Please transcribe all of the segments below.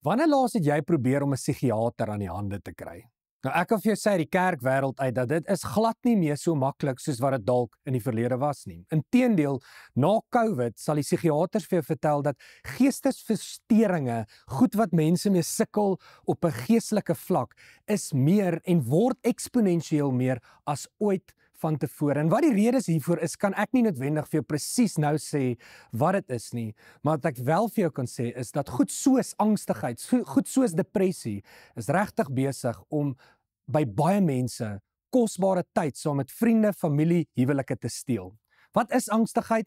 Wanneer laas het jy probeer om 'n psigiater aan die hande te kry? Nou ek kan vir jou sê uit die kerkwêreld uit dat dit is glad nie meer so maklik soos wat dit dalk in die verlede was nie. Inteendeel, na COVID sal die psigiaters vir jou vertel dat geestesversteurings, goed wat mense mee sukkel op 'n geestelike vlak, is meer en word eksponensieel meer as ooit van tevore. En wat die redes hiervoor is, kan ek nie noodwendig vir jou presies nou sê wat dit is nie, maar wat ek wel vir jou kan sê is dat goed soos angstigheid, goed soos depressie, is regtig besig om by baie mense kosbare tyd saam met vriende, familie, huwelike te steel. Wat is angstigheid?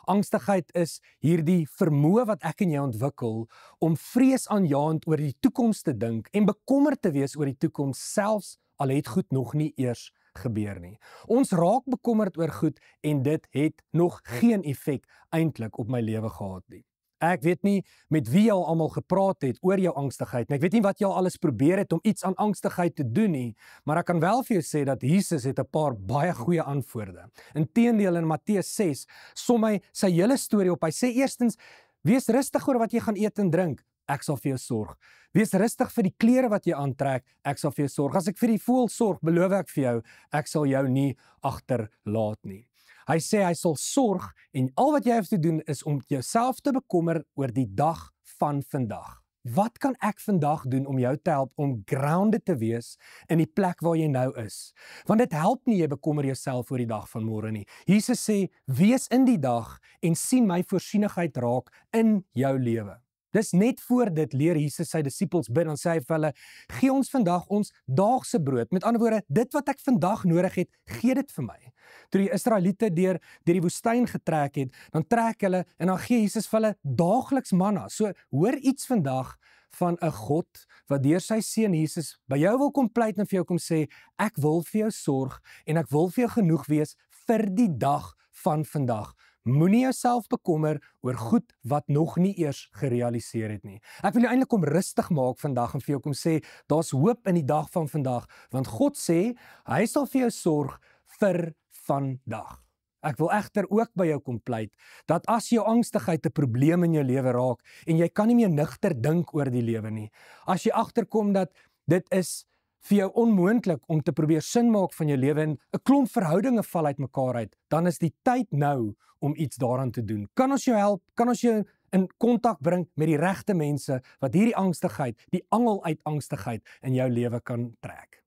Angstigheid is hierdie vermoë wat ek en jy ontwikkel om vreesaanjaend oor die toekoms te dink en bekommerd te wees oor die toekoms, selfs al het goed nog nie eers gebeur nie. Ons raak bekommerd oor goed en dit het nog geen effek eintlik op my lewe gehad nie. Ek weet nie met wie jy al almal gepraat het oor jou angstigheid nie. Ek weet nie wat jy al alles probeer het om iets aan angstigheid te doen nie, maar ek kan wel vir jou sê dat Jesus het 'n paar baie goeie antwoorde. Inteendeel in Matteus 6 som hy sy hele storie op. Hy sê eerstens: wees rustig oor wat jy gaan eet en drink. Ek sal vir jou sorg. Wees rustig vir die klere wat jy aantrek, ek sal vir jou sorg. As ek vir die voël sorg, beloof ek vir jou, ek sal jou nie agterlaat nie. Hy sê hy sal sorg en al wat jy hoef te doen is om jouself te bekommer oor die dag van vandag. Wat kan ek vandag doen om jou te help om grounded te wees in die plek waar jy nou is? Want dit help nie jy bekommer jouself oor die dag van môre nie. Jesus sê, wees in die dag en sien my voorsienigheid raak in jou lewe. Dis net voor dit leer Jesus sy disippels bid, dan sê hy vir hulle, gee ons vandag ons daagse brood. Met ander woorde, dit wat ek vandag nodig het, gee dit vir my. Toe die Israeliete deur die woestyn getrek het, dan trek hulle en dan gee Jesus vir hulle daagliks manna. So hoor iets vandag van 'n God wat deur sy seun Jesus by jou wil kom pleit en vir jou kom sê, ek wil vir jou sorg en ek wil vir jou genoeg wees vir die dag van vandag. Moenie jouself bekommer oor goed wat nog nie eers gerealiseer het nie. Ek wil jou eintlik kom rustig maak vandag en vir jou kom sê, daar's hoop in die dag van vandag, want God sê, hy sal vir jou sorg vir vandag. Ek wil egter ook by jou kom pleit, dat as jou angstigheid 'n probleem in jou lewe raak, en jy kan nie meer nugter dink oor die lewe nie, as jy agterkom dat dit is vir jou onmoontlik om te probeer sin maak van jou lewe en 'n klomp verhoudinge val uit mekaar uit, dan is die tyd nou om iets daaraan te doen. Kan ons jou help? Kan ons jou in kontak bring met die regte mense wat hierdie angstigheid, die angel uit angstigheid in jou lewe kan trek?